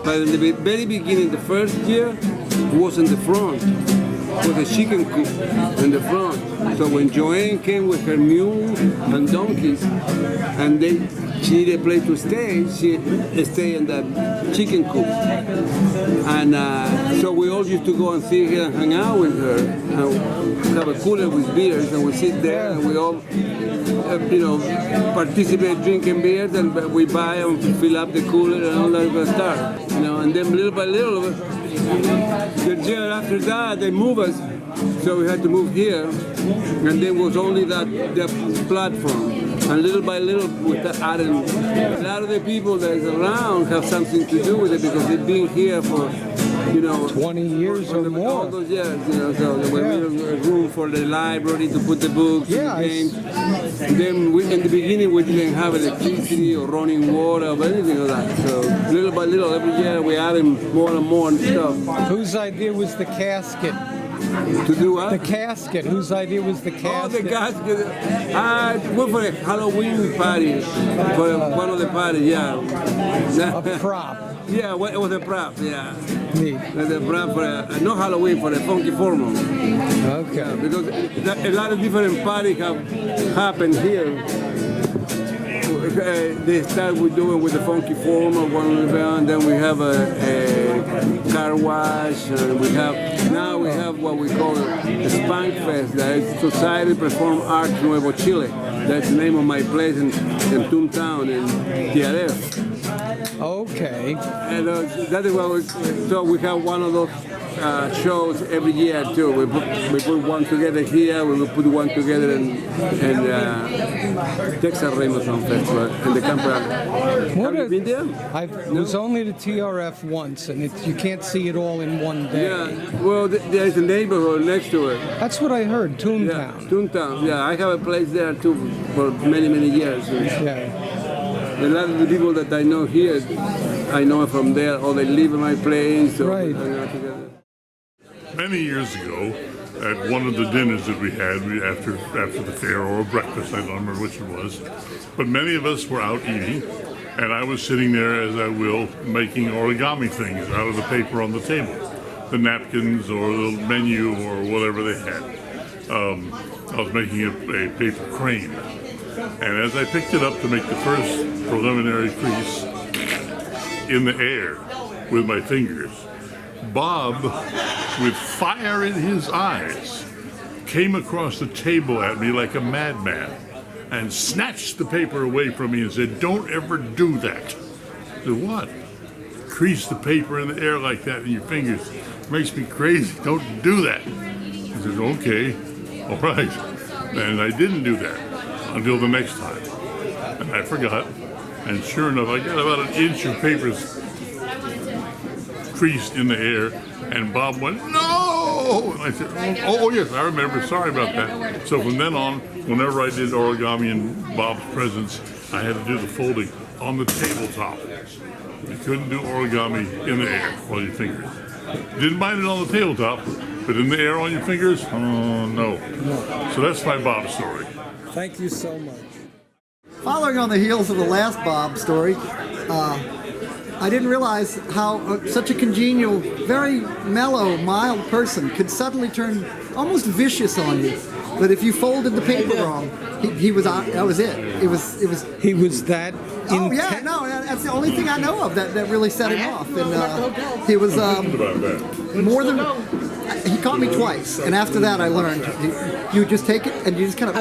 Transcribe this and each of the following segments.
But in the very beginning, the first year, it was in the front. It was a chicken coop in the front. So when Joanne came with her mule and donkeys, and she needed a place to stay, she stayed in the chicken coop. And so we all used to go and see her and hang out with her. And have a cooler with beers, and we sit there and we all, participate drinking beers, and we buy and fill up the cooler and all that good stuff. And then little by little, the year after that, they move us, so we had to move here, and then was only that platform. And little by little, with that adding, a lot of the people that is around have something to do with it because they've been here for, 20 years or more. All those years, so we made a room for the library to put the books, and the games. And then in the beginning, we didn't have electricity or running water or anything like that. So little by little, every year, we added more and more stuff. Whose idea was the casket? To do what? The casket. Whose idea was the casket? Oh, the casket. We for a Halloween party. For one of the parties, yeah. A prop. Yeah, it was a prop, yeah. Neat. It was a prop for not Halloween, for a funky formal. Okay. Because a lot of different parties have happened here. They start with doing with the funky formal one, and then we have a car wash, and we have what we call a Spank Fest. That is Society Perform Arts Nuevo Chile. That's the name of my place in Toontown in Tiaré. Okay. And that is what we have one of those shows every year too. We put one together here. We will put one together in Texas Rainbow Song Festival in the campground. Have you been there? I was only to TRF once, and you can't see it all in one day. Yeah. Well, there is a neighborhood next to it. That's what I heard. Toontown. Yeah, Toontown. Yeah, I have a place there too for many years. Yeah. A lot of the people that I know here, I know from there, or they live in my place. Or right. Many years ago, at one of the dinners that we had after the fair, or breakfast, I don't remember which it was, but many of us were out eating, and I was sitting there, as I will, making origami things out of the paper on the table, the napkins or the menu or whatever they had. I was making a paper crane. And as I picked it up to make the first preliminary crease in the air with my fingers, Bob, with fire in his eyes, came across the table at me like a madman and snatched the paper away from me and said, "Don't ever do that." I said, "What?" "Crease the paper in the air like that in your fingers. It makes me crazy. Don't do that." I said, "Okay, all right." And I didn't do that until the next time. And I forgot. And sure enough, I got about an inch of paper creased in the air, and Bob went, "No!" And I said, oh yes, I remember. Sorry about that." So from then on, whenever I did origami in Bob's presence, I had to do the folding on the tabletop. You couldn't do origami in the air on your fingers. Didn't mind it on the tabletop, but in the air on your fingers, oh no. So that's my Bob story. Thank you so much. Following on the heels of the last Bob story, I didn't realize how such a congenial, very mellow, mild person could suddenly turn almost vicious on you. But if you folded the paper wrong, he was out. That was it. It was. He was that. Oh yeah, no, that's the only thing I know of that really set him off. And he was more than. He caught me twice, and after that I learned you just take it and you just kind of.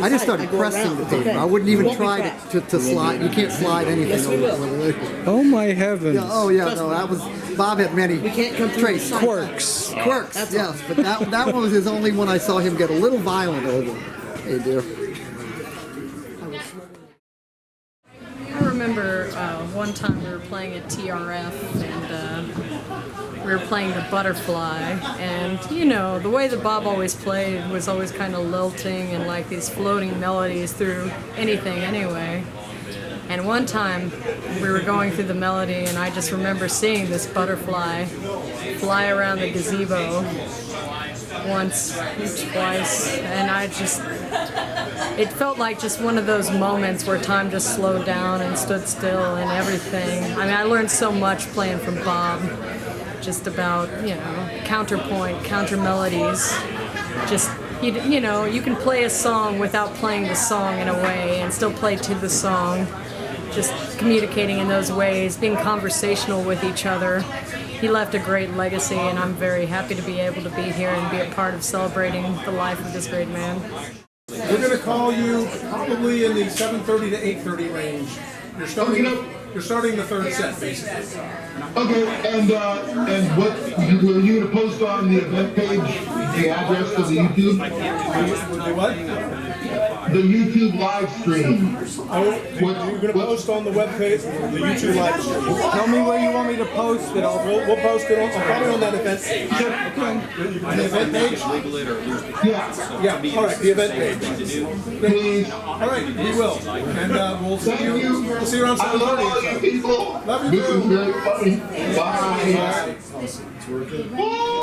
I just started pressing the paper. I wouldn't even try to slide. You can't slide anything over it. Oh my heavens! Yeah, oh yeah, no, that was Bob had many traits, quirks. Yes, but that one was his only one. I saw him get a little violent over. Hey dear. I remember one time we were playing at TRF and we were playing the Butterfly, and the way that Bob always played was always kind of lilting and like these floating melodies through anything anyway. And one time we were going through the melody and I just remember seeing this butterfly fly around the gazebo once, twice, and it felt like just one of those moments where time just slowed down and stood still and everything. I mean, I learned so much playing from Bob, just about, you know, counterpoint, counter melodies. Just, you know, you can play a song without playing the song in a way and still play to the song. Just communicating in those ways, being conversational with each other. He left a great legacy, and I'm very happy to be able to be here and be a part of celebrating the life of this great man. We're going to call you probably in the 7:30 to 8:30 range. You're starting the third set, basically. Okay, and what were you going to post on the event page the address of the YouTube? The what? The YouTube live stream. You're going to post on the webpage, the YouTube live stream. Tell me where you want me to post it. We'll post it probably on that event page. On the event page? Yeah. Yeah, all right, the event page. Please. All right, we will. And we'll see Thank you. you. We'll see you around I love all 7:30. you people. Love you This too. is very funny. Bye. Bye.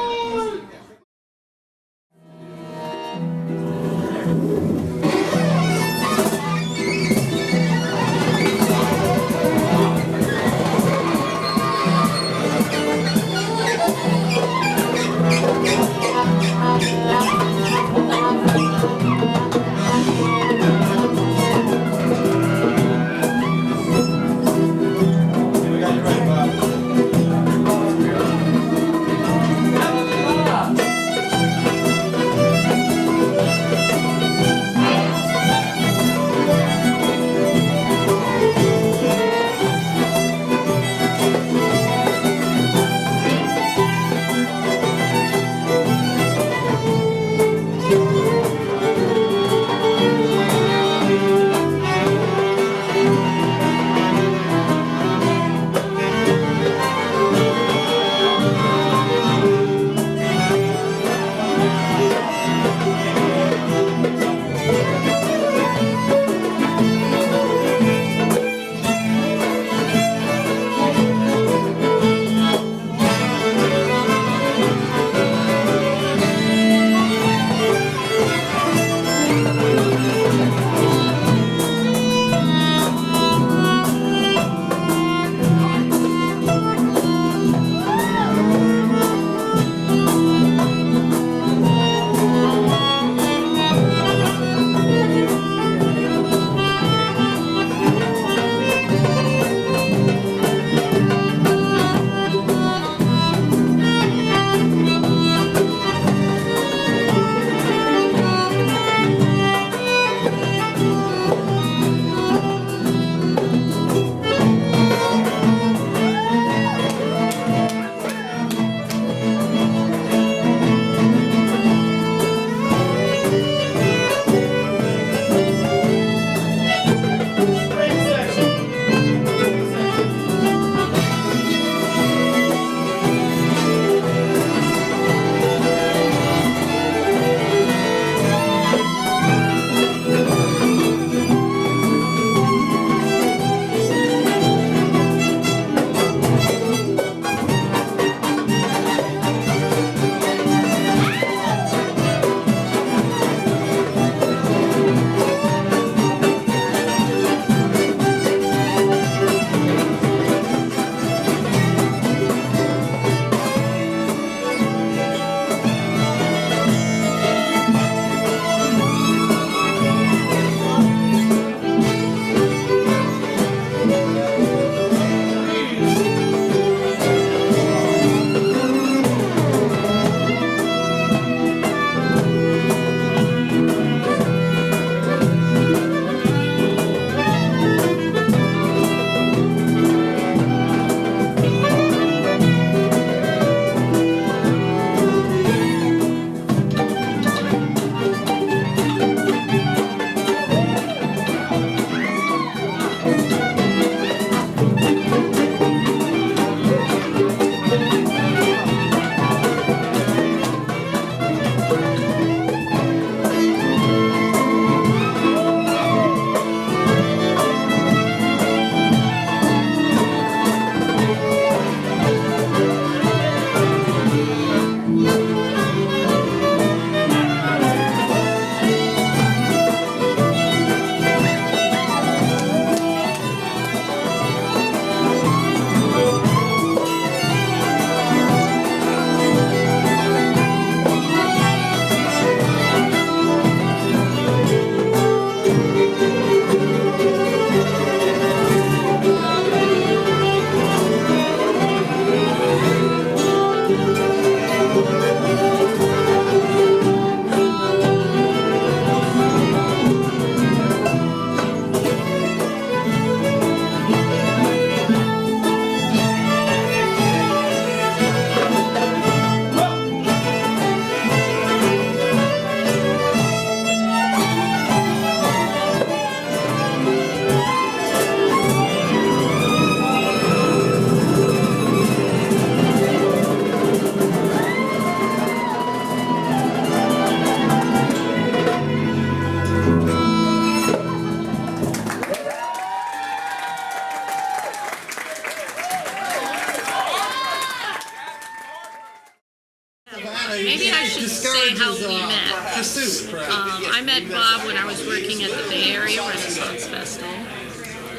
I met Bob when I was working at the Bay Area Renaissance Festival,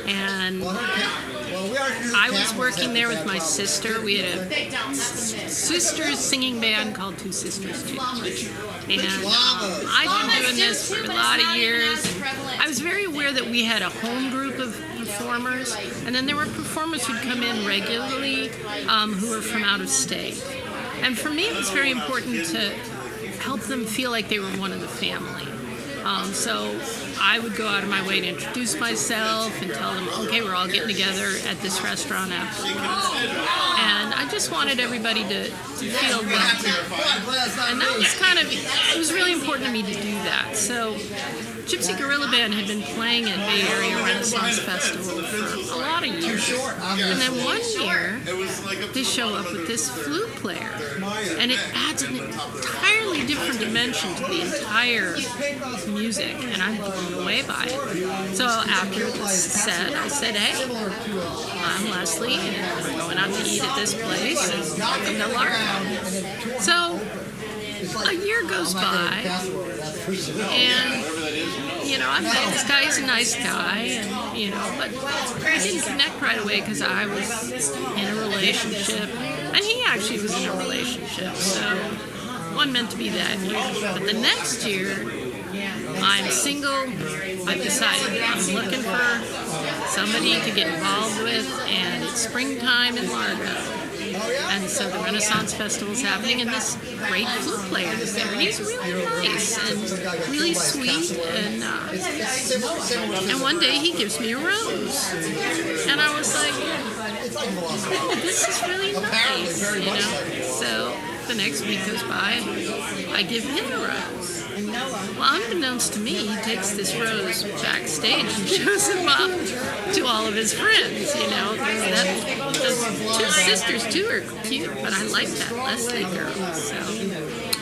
and I was working there with my sister. We had a sisters singing band called Two Sisters Too. And I've been doing this for a lot of years. I was very aware that we had a home group of performers, and then there were performers who'd come in regularly who were from out of state. And for me, it was very important to help them feel like they were one of the family. So I would go out of my way to introduce myself and tell them, okay, we're all getting together at this restaurant after. And I just wanted everybody to feel welcome. And that was it was really important to me to do that. So Gypsy Gorilla Band had been playing at Bay Area Renaissance Festival for a lot of years. And then one year, they show up with this flute player. And it adds an entirely different dimension to the entire music. And I'm blown away by it. So after the set, I said, hey, I'm Leslie, and we're going out to eat at this place, and welcome to Largo. So a year goes by, and I met this guy. He's a nice guy, and but I didn't connect right away because I was in a relationship, and he actually was in a relationship, so it wasn't meant to be that year. But the next year, I'm single. I've decided I'm looking for somebody to get involved with, and it's springtime in Largo. And so the Renaissance Festival's happening, and this great flute player is there, and he's really nice and really sweet, and one day he gives me a rose, and I was like, oh, this is really nice, So the next week goes by, I give him a rose. Well, unbeknownst to me, he takes this rose backstage and shows him up to all of his friends, Those Two Sisters, too, are cute, but I like that Leslie girl,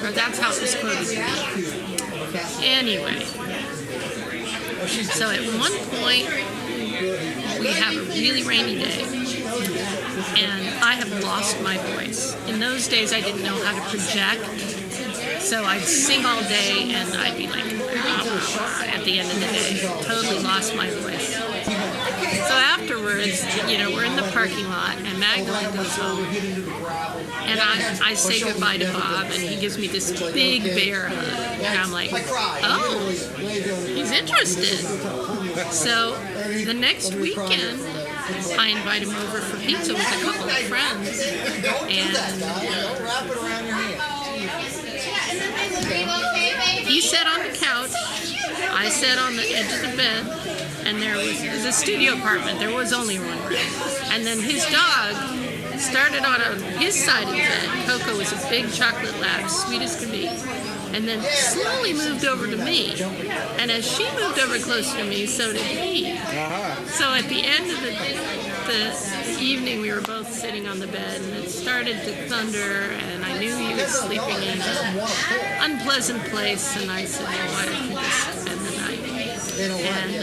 or that's how it was quoted to me. Anyway, so at one point, we have a really rainy day, and I have lost my voice. In those days, I didn't know how to project, so I'd sing all day, and I'd be like, at the end of the day, totally lost my voice. So afterwards, we're in the parking lot, and Magdalene goes home, and I say goodbye to Bob, and he gives me this big bear hug, and I'm like, oh, he's interested. So the next weekend, I invite him over for pizza with a couple of friends, and he sat on the couch, I sat on the edge of the bed, and it was a studio apartment, there was only one room. And then his dog started on his side of the bed. Coco was a big chocolate lab, sweet as could be. And then slowly moved over to me. And as she moved over closer to me, so did he. So at the end of the evening, we were both sitting on the bed, and it started to thunder, and I knew he was sleeping in an unpleasant place, and I said, well, why don't you just spend the night? And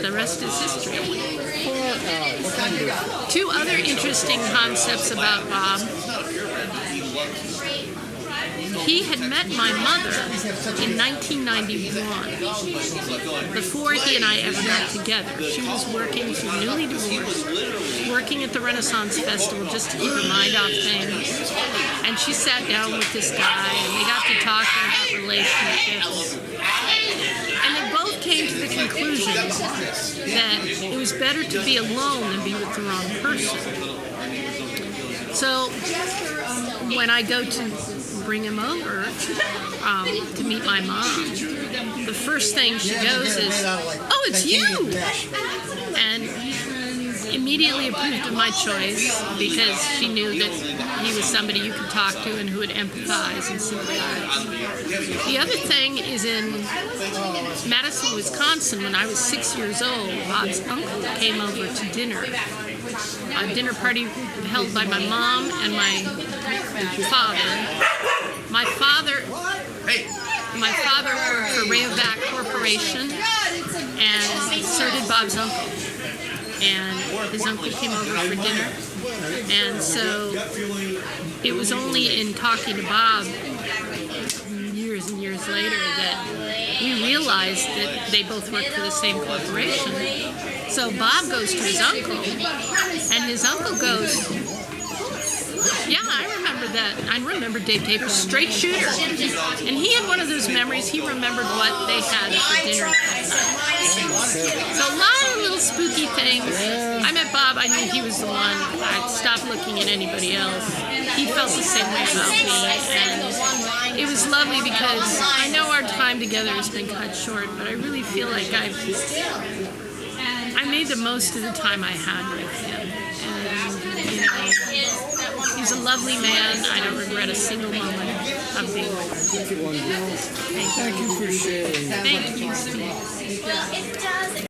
the rest is history. Two other interesting concepts about Bob. He had met my mother in 1991, before he and I ever got together. She was working, she was newly divorced, working at the Renaissance Festival just to keep her mind off things. And she sat down with this guy, and they got to talking about relationships. And they both came to the conclusion that it was better to be alone than be with the wrong person. So when I go to bring him over to meet my mom, the first thing she goes is, oh, it's you! And immediately approved of my choice because she knew that he was somebody you could talk to and who would empathize and sympathize. The other thing is in Madison, Wisconsin, when I was 6 years old, Bob's uncle came over to dinner. A dinner party held by my mom and my father. My father worked for Rayovac Corporation, and so did Bob's uncle. And his uncle came over for dinner, and so it was only in talking to Bob years and years later that realized that they both worked for the same corporation. So Bob goes to his uncle, and his uncle goes, yeah, I remember that. I remember Dave Taper, straight shooter. And he had one of those memories. He remembered what they had for dinner that night. So a lot of little spooky things. I met Bob. I knew he was the one. I stopped looking at anybody else. He felt the same way about me. And it was lovely because I know our time together has been cut short, but I really feel like I made the most of the time I had with him. And, you know, he's a lovely man. I don't regret a single moment of being with him. Thank you for sharing. Thank you, Steve.